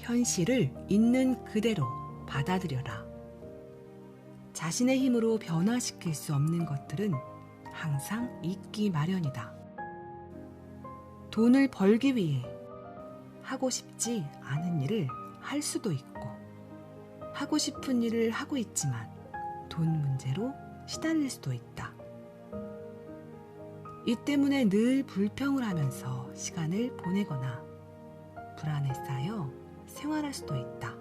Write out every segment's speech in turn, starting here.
현실을 있는 그대로 받아들여라. 자신의 힘으로 변화시킬 수 없는 것들은 항상 있기 마련이다. 돈을 벌기 위해 하고 싶지 않은 일을 할 수도 있고, 하고 싶은 일을 하고 있지만 돈 문제로 시달릴 수도 있다. 이 때문에 늘 불평을 하면서 시간을 보내거나 불안에 쌓여 생활할 수도 있다.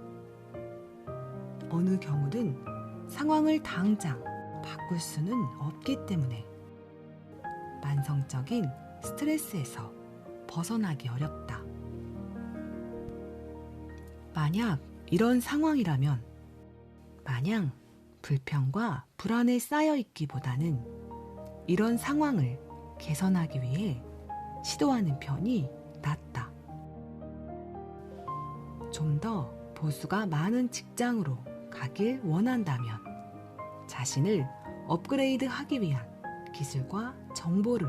어느 경우든 상황을 당장 바꿀 수는 없기 때문에 만성적인 스트레스에서 벗어나기 어렵다. 만약 이런 상황이라면 마냥 불평과 불안에 쌓여 있기보다는 이런 상황을 개선하기 위해 시도하는 편이 낫다. 좀 더 보수가 많은 직장으로 가길 원한다면 자신을 업그레이드 하기 위한 기술과 정보를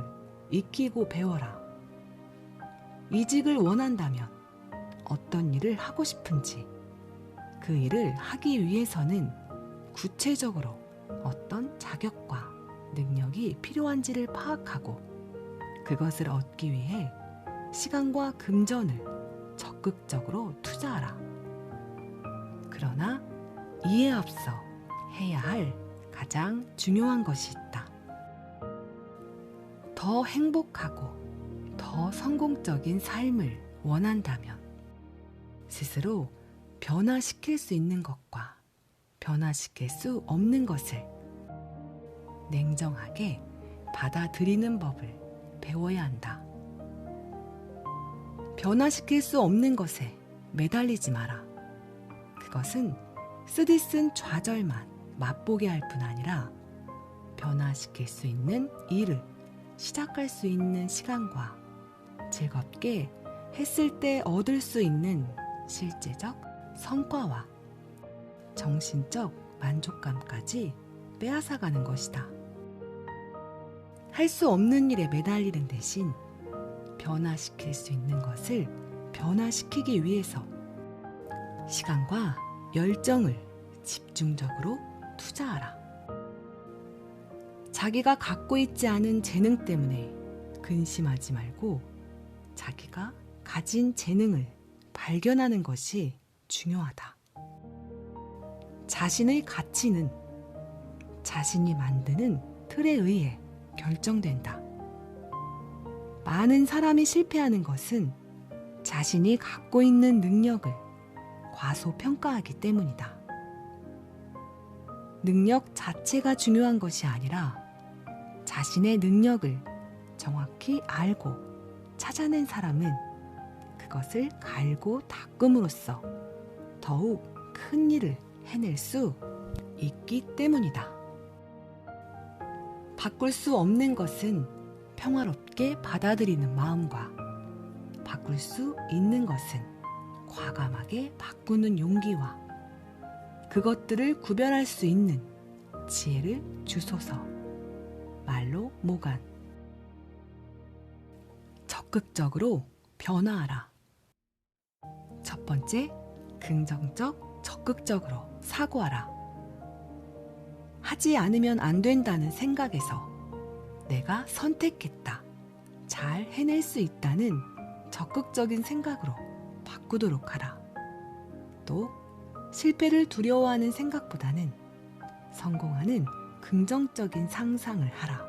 익히고 배워라. 이직을 원한다면 어떤 일을 하고 싶은지, 그 일을 하기 위해서는 구체적으로 어떤 자격과 능력이 필요한지를 파악하고 그것을 얻기 위해 시간과 금전을 적극적으로 투자하라. 그러나 이에 앞서 해야 할 가장 중요한 것이 있다. 더 행복하고 더 성공적인 삶을 원한다면 스스로 변화시킬 수 있는 것과 변화시킬 수 없는 것을 냉정하게 받아들이는 법을 배워야 한다. 변화시킬 수 없는 것에 매달리지 마라. 그것은 쓰디 쓴 좌절만 맛보게 할 뿐 아니라 변화시킬 수 있는 일을 시작할 수 있는 시간과 즐겁게 했을 때 얻을 수 있는 실제적 성과와 정신적 만족감까지 빼앗아가는 것이다. 할 수 없는 일에 매달리는 대신 변화시킬 수 있는 것을 변화시키기 위해서 시간과 열정을 집중적으로 투자하라. 자기가 갖고 있지 않은 재능 때문에 근심하지 말고 자기가 가진 재능을 발견하는 것이 중요하다. 자신의 가치는 자신이 만드는 틀에 의해 결정된다. 많은 사람이 실패하는 것은 자신이 갖고 있는 능력을 과소평가하기 때문이다. 능력 자체가 중요한 것이 아니라 자신의 능력을 정확히 알고 찾아낸 사람은 그것을 갈고 닦음으로써 더욱 큰 일을 해낼 수 있기 때문이다. 바꿀 수 없는 것은 평화롭게 받아들이는 마음과 바꿀 수 있는 것은 과감하게 바꾸는 용기와 그것들을 구별할 수 있는 지혜를 주소서. 말로 모간. 적극적으로 변화하라. 첫 번째, 긍정적, 적극적으로 사고하라. 하지 않으면 안 된다는 생각에서 내가 선택했다, 잘 해낼 수 있다는 적극적인 생각으로 바꾸도록 하라. 또 실패를 두려워하는 생각보다는 성공하는 긍정적인 상상을 하라.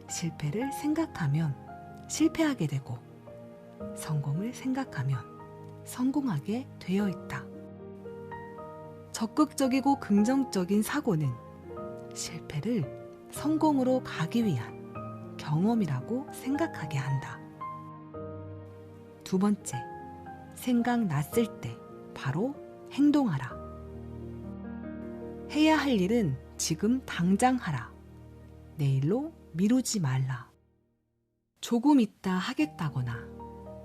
실패를 생각하면 실패하게 되고 성공을 생각하면 성공하게 되어 있다. 적극적이고 긍정적인 사고는 실패를 성공으로 가기 위한 경험이라고 생각하게 한다. 두 번째, 생각났을 때 바로 행동하라. 해야 할 일은 지금 당장 하라. 내일로 미루지 말라. 조금 있다 하겠다거나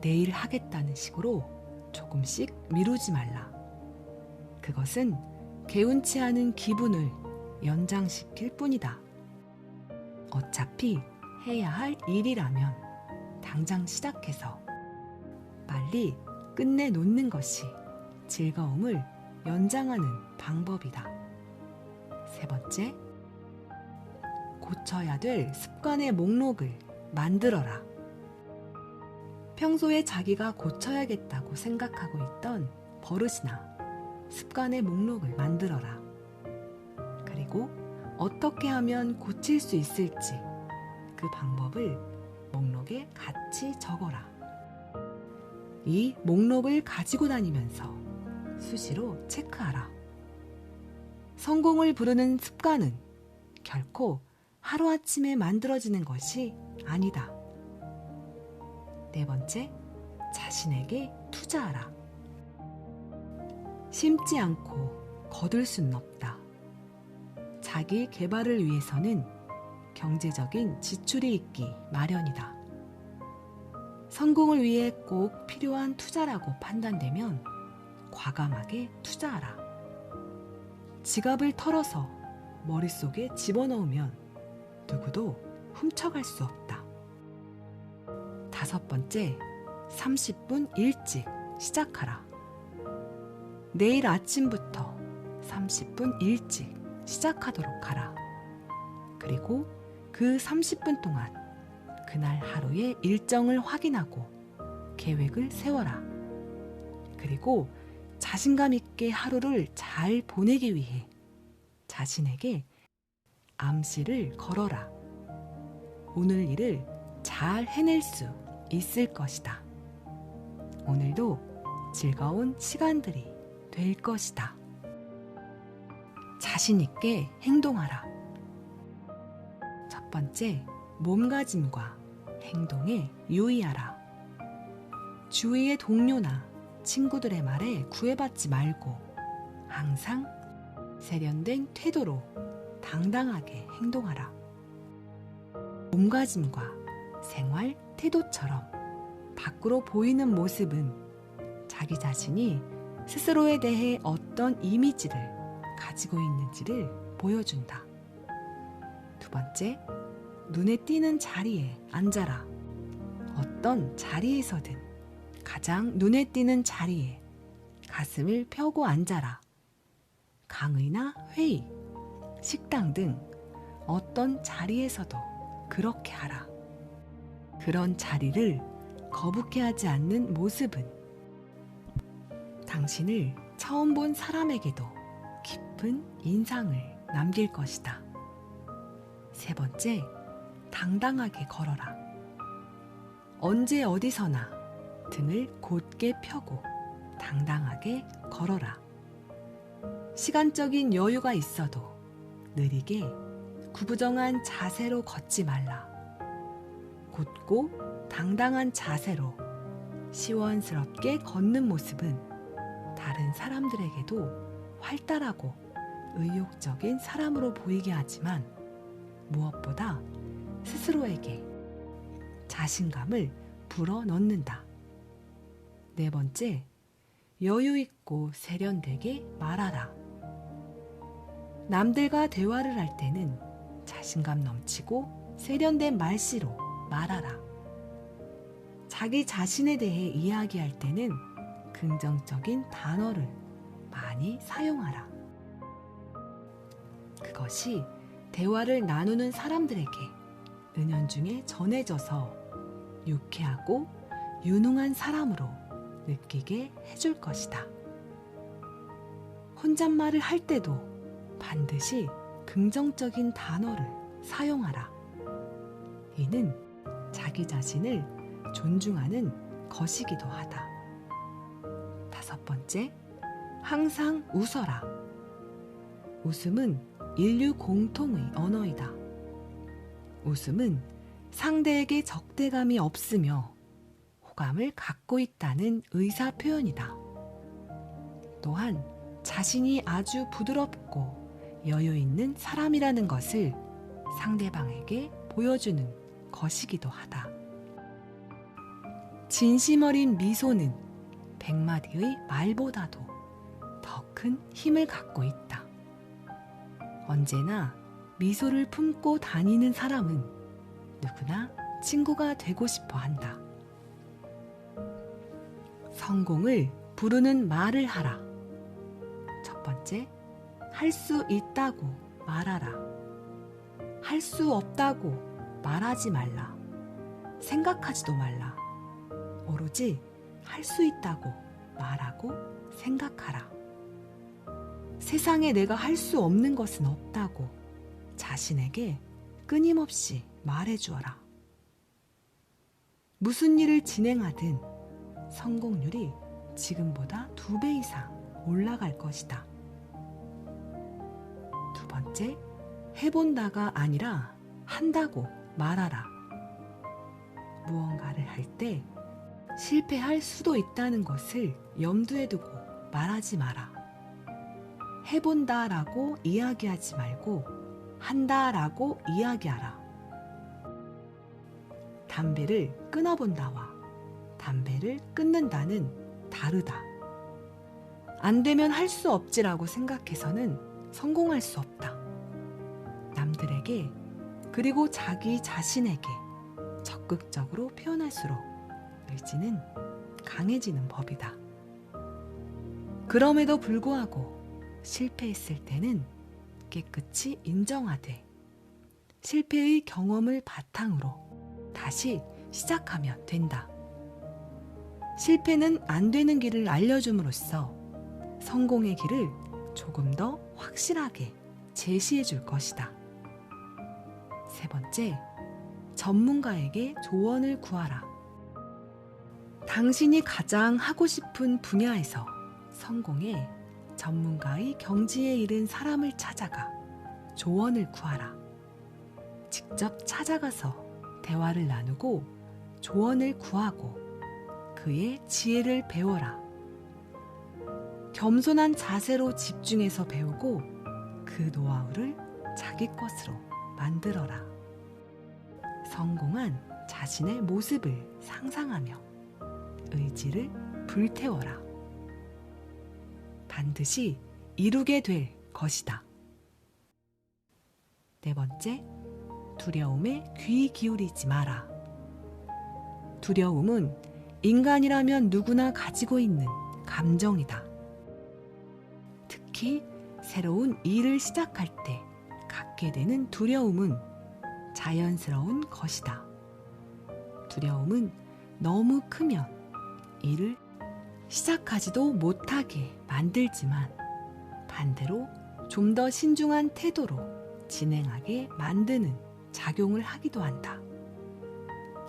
내일 하겠다는 식으로 조금씩 미루지 말라. 그것은 개운치 않은 기분을 연장시킬 뿐이다. 어차피 해야 할 일이라면 당장 시작해서 빨리 끝내 놓는 것이 즐거움을 연장하는 방법이다. 세 번째, 고쳐야 될 습관의 목록을 만들어라. 평소에 자기가 고쳐야겠다고 생각하고 있던 버릇이나 습관의 목록을 만들어라. 그리고 어떻게 하면 고칠 수 있을지 그 방법을 목록에 같이 적어라. 이 목록을 가지고 다니면서 수시로 체크하라. 성공을 부르는 습관은 결코 하루아침에 만들어지는 것이 아니다. 네 번째, 자신에게 투자하라. 심지 않고 거둘 수는 없다. 자기 개발을 위해서는 경제적인 지출이 있기 마련이다. 성공을 위해 꼭 필요한 투자라고 판단되면 과감하게 투자하라. 지갑을 털어서 머릿속에 집어넣으면 누구도 훔쳐갈 수 없다. 다섯 번째, 30분 일찍 시작하라. 내일 아침부터 30분 일찍 시작하도록 하라. 그리고 그 30분 동안 그날 하루의 일정을 확인하고 계획을 세워라. 그리고 자신감 있게 하루를 잘 보내기 위해 자신에게 암시를 걸어라. 오늘 일을 잘 해낼 수 있을 것이다. 오늘도 즐거운 시간들이 될 것이다. 자신 있게 행동하라. 첫 번째, 몸가짐과 행동에 유의하라. 주위의 동료나 친구들의 말에 구애받지 말고 항상 세련된 태도로 당당하게 행동하라. 몸가짐과 생활 태도처럼 밖으로 보이는 모습은 자기 자신이 스스로에 대해 어떤 이미지를 가지고 있는지를 보여준다. 두 번째, 눈에 띄는 자리에 앉아라. 어떤 자리에서든 가장 눈에 띄는 자리에 가슴을 펴고 앉아라. 강의나 회의, 식당 등 어떤 자리에서도 그렇게 하라. 그런 자리를 거북해하지 않는 모습은 당신을 처음 본 사람에게도 깊은 인상을 남길 것이다. 세 번째, 당당하게 걸어라. 언제 어디서나 등을 곧게 펴고 당당하게 걸어라. 시간적인 여유가 있어도 느리게 구부정한 자세로 걷지 말라. 곧고 당당한 자세로 시원스럽게 걷는 모습은 다른 사람들에게도 활달하고 의욕적인 사람으로 보이게 하지만 무엇보다 스스로에게 자신감을 불어넣는다. 네 번째, 여유 있고 세련되게 말하라. 남들과 대화를 할 때는 자신감 넘치고 세련된 말씨로 말하라. 자기 자신에 대해 이야기할 때는 긍정적인 단어를 많이 사용하라. 그것이 대화를 나누는 사람들에게 은연중에 전해져서 유쾌하고 유능한 사람으로 느끼게 해줄 것이다. 혼잣말을 할 때도 반드시 긍정적인 단어를 사용하라. 이는 자기 자신을 존중하는 것이기도 하다. 다섯 번째, 항상 웃어라. 웃음은 인류 공통의 언어이다. 웃음은 상대에게 적대감이 없으며 호감을 갖고 있다는 의사 표현이다. 또한 자신이 아주 부드럽고 여유 있는 사람이라는 것을 상대방에게 보여주는 것이기도 하다. 진심 어린 미소는 100마디의 말보다도 더 큰 힘을 갖고 있다. 언제나 미소를 품고 다니는 사람은 누구나 친구가 되고 싶어 한다. 성공을 부르는 말을 하라. 첫 번째, 할 수 있다고 말하라. 할 수 없다고 말하지 말라. 생각하지도 말라. 오로지 할 수 있다고 말하고 생각하라. 세상에 내가 할 수 없는 것은 없다고 자신에게 끊임없이 말해주어라. 무슨 일을 진행하든 성공률이 지금보다 2배 이상 올라갈 것이다. 두 번째, 해본다가 아니라 한다고 말하라. 무언가를 할 때 실패할 수도 있다는 것을 염두에 두고 말하지 마라. 해본다라고 이야기하지 말고 한다라고 이야기하라. 담배를 끊어본다와 담배를 끊는다는 다르다. 안 되면 할 수 없지라고 생각해서는 성공할 수 없다. 남들에게 그리고 자기 자신에게 적극적으로 표현할수록 의지는 강해지는 법이다. 그럼에도 불구하고 실패했을 때는 깨끗이 인정하되 실패의 경험을 바탕으로 다시 시작하면 된다. 실패는 안 되는 길을 알려줌으로써 성공의 길을 조금 더 확실하게 제시해 줄 것이다. 세 번째, 전문가에게 조언을 구하라. 당신이 가장 하고 싶은 분야에서 성공해 전문가의 경지에 이른 사람을 찾아가 조언을 구하라. 직접 찾아가서 대화를 나누고 조언을 구하고 그의 지혜를 배워라. 겸손한 자세로 집중해서 배우고 그 노하우를 자기 것으로 만들어라. 성공한 자신의 모습을 상상하며 의지를 불태워라. 반드시 이루게 될 것이다. 네 번째, 두려움에 귀 기울이지 마라. 두려움은 인간이라면 누구나 가지고 있는 감정이다. 특히 새로운 일을 시작할 때 갖게 되는 두려움은 자연스러운 것이다. 두려움은 너무 크면 일을 시작하지도 못하게 만들지만 반대로 좀 더 신중한 태도로 진행하게 만드는 작용을 하기도 한다.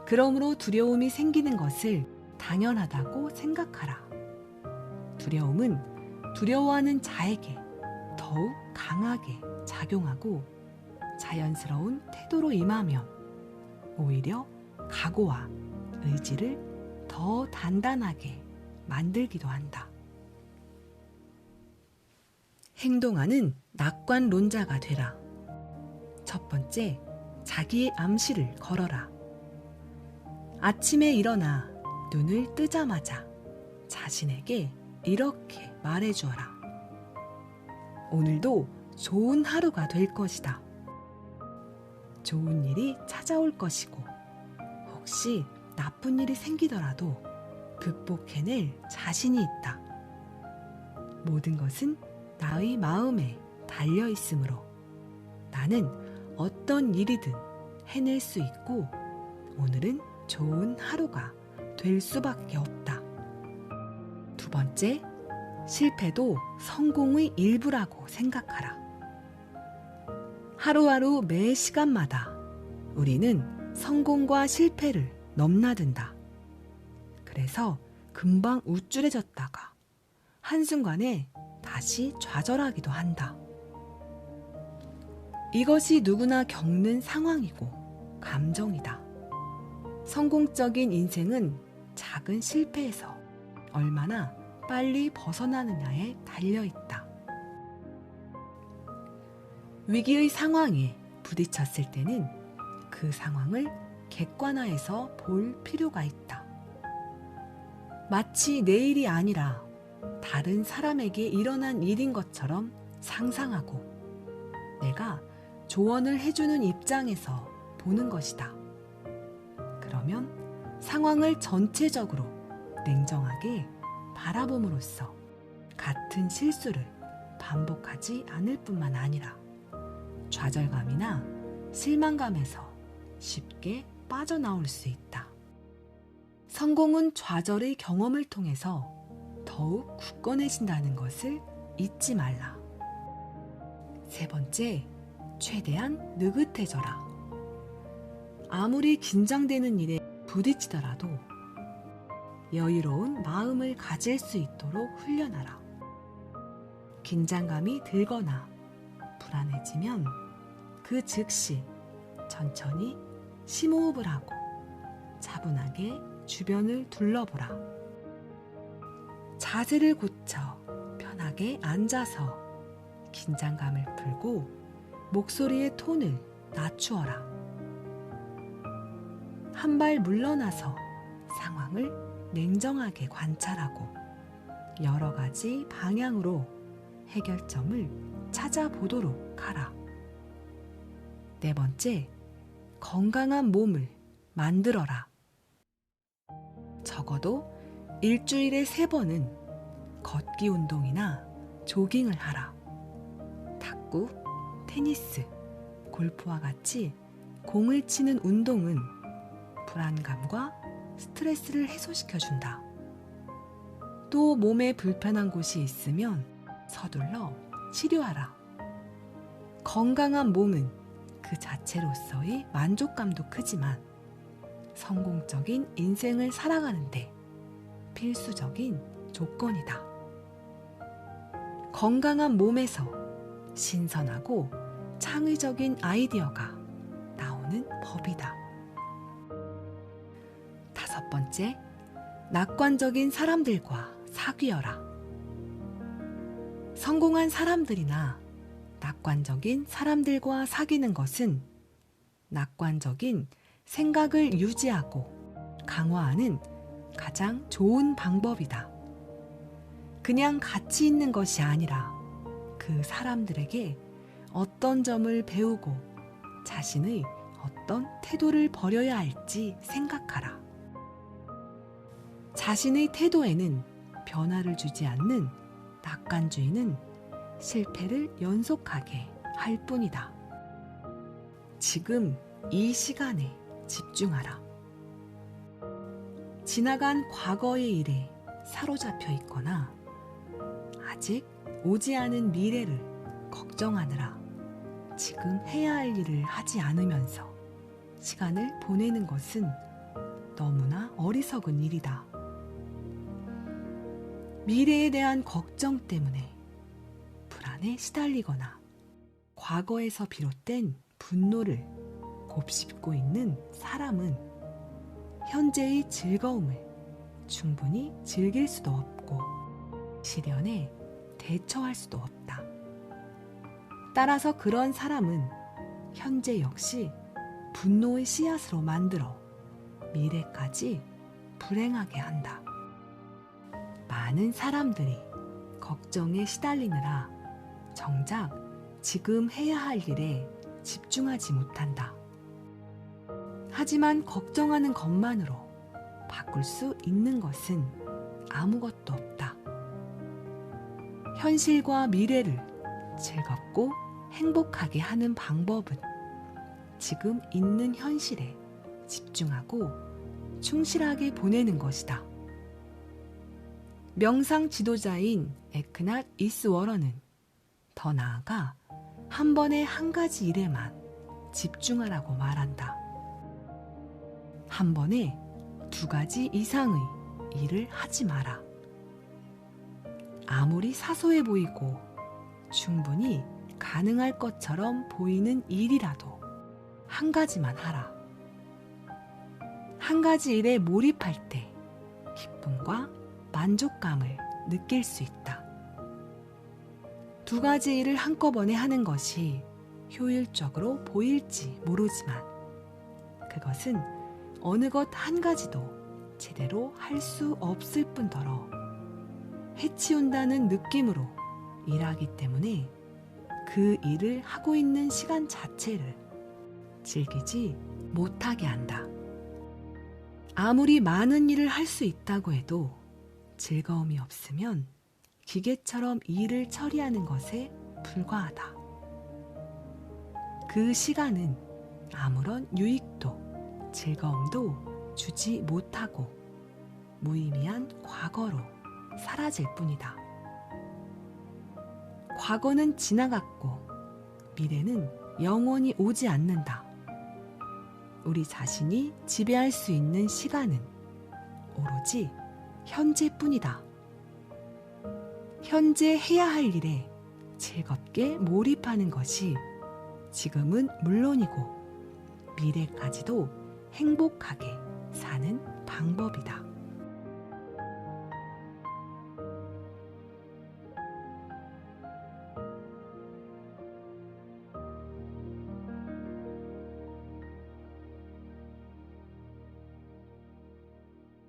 그러므로 두려움이 생기는 것을 당연하다고 생각하라. 두려움은 두려워하는 자에게 더욱 강하게 작용하고 자연스러운 태도로 임하면 오히려 각오와 의지를 더 단단하게 만들기도 한다. 행동하는 낙관론자가 되라. 첫 번째, 자기의 암시를 걸어라. 아침에 일어나 눈을 뜨자마자 자신에게 이렇게 말해주어라. 오늘도 좋은 하루가 될 것이다. 좋은 일이 찾아올 것이고 혹시 나쁜 일이 생기더라도 극복해낼 자신이 있다. 모든 것은 나의 마음에 달려 있으므로 나는 어떤 일이든 해낼 수 있고 오늘은 좋은 하루가 될 수밖에 없다. 두 번째, 실패도 성공의 일부라고 생각하라. 하루하루 매 시간마다 우리는 성공과 실패를 넘나든다. 그래서 금방 우쭐해졌다가 한순간에 다시 좌절하기도 한다. 이것이 누구나 겪는 상황이고 감정이다. 성공적인 인생은 작은 실패에서 얼마나 빨리 벗어나느냐에 달려있다. 위기의 상황에 부딪혔을 때는 그 상황을 객관화해서 볼 필요가 있다. 마치 내일이 아니라 다른 사람에게 일어난 일인 것처럼 상상하고 내가 조언을 해주는 입장에서 보는 것이다. 그러면 상황을 전체적으로 냉정하게 바라봄으로써 같은 실수를 반복하지 않을 뿐만 아니라 좌절감이나 실망감에서 쉽게 빠져나올 수 있다. 성공은 좌절의 경험을 통해서 더욱 굳건해진다는 것을 잊지 말라. 세 번째, 최대한 느긋해져라. 아무리 긴장되는 일에 부딪히더라도 여유로운 마음을 가질 수 있도록 훈련하라. 긴장감이 들거나 불안해지면 그 즉시 천천히 심호흡을 하고 차분하게 주변을 둘러보라. 자세를 고쳐 편하게 앉아서 긴장감을 풀고 목소리의 톤을 낮추어라. 한 발 물러나서 상황을 냉정하게 관찰하고 여러 가지 방향으로 해결점을 찾아보도록 하라. 네 번째, 건강한 몸을 만들어라. 적어도 일주일에 3번은 걷기 운동이나 조깅을 하라. 탁구, 테니스, 골프와 같이 공을 치는 운동은 불안감과 스트레스를 해소시켜준다. 또 몸에 불편한 곳이 있으면 서둘러 치료하라. 건강한 몸은 그 자체로서의 만족감도 크지만 성공적인 인생을 살아가는데 필수적인 조건이다. 건강한 몸에서 신선하고 창의적인 아이디어가 나오는 법이다. 5번째, 낙관적인 사람들과 사귀어라. 성공한 사람들이나 낙관적인 사람들과 사귀는 것은 낙관적인 생각을 유지하고 강화하는 가장 좋은 방법이다. 그냥 같이 있는 것이 아니라 그 사람들에게 어떤 점을 배우고 자신의 어떤 태도를 버려야 할지 생각하라. 자신의 태도에는 변화를 주지 않는 낙관주의는 실패를 연속하게 할 뿐이다. 지금 이 시간에 집중하라. 지나간 과거의 일에 사로잡혀 있거나 아직 오지 않은 미래를 걱정하느라 지금 해야 할 일을 하지 않으면서 시간을 보내는 것은 너무나 어리석은 일이다. 미래에 대한 걱정 때문에 불안에 시달리거나 과거에서 비롯된 분노를 곱씹고 있는 사람은 현재의 즐거움을 충분히 즐길 수도 없고 시련에 대처할 수도 없다. 따라서 그런 사람은 현재 역시 분노의 씨앗으로 만들어 미래까지 불행하게 한다. 많은 사람들이 걱정에 시달리느라 정작 지금 해야 할 일에 집중하지 못한다. 하지만 걱정하는 것만으로 바꿀 수 있는 것은 아무것도 없다. 현실과 미래를 즐겁고 행복하게 하는 방법은 지금 있는 현실에 집중하고 충실하게 보내는 것이다. 명상 지도자인 에크낫 이스워러는 더 나아가 한 번에 한 가지 일에만 집중하라고 말한다. 한 번에 2가지 이상의 일을 하지 마라. 아무리 사소해 보이고 충분히 가능할 것처럼 보이는 일이라도 한 가지만 하라. 한 가지 일에 몰입할 때 기쁨과 만족감을 느낄 수 있다. 2가지 일을 한꺼번에 하는 것이 효율적으로 보일지 모르지만 그것은 어느 것 한 가지도 제대로 할 수 없을 뿐더러 해치운다는 느낌으로 일하기 때문에 그 일을 하고 있는 시간 자체를 즐기지 못하게 한다. 아무리 많은 일을 할 수 있다고 해도 즐거움이 없으면 기계처럼 일을 처리하는 것에 불과하다. 그 시간은 아무런 유익도 즐거움도 주지 못하고 무의미한 과거로 사라질 뿐이다. 과거는 지나갔고 미래는 영원히 오지 않는다. 우리 자신이 지배할 수 있는 시간은 오로지 현재뿐이다. 현재 해야 할 일에 즐겁게 몰입하는 것이 지금은 물론이고 미래까지도 행복하게 사는 방법이다.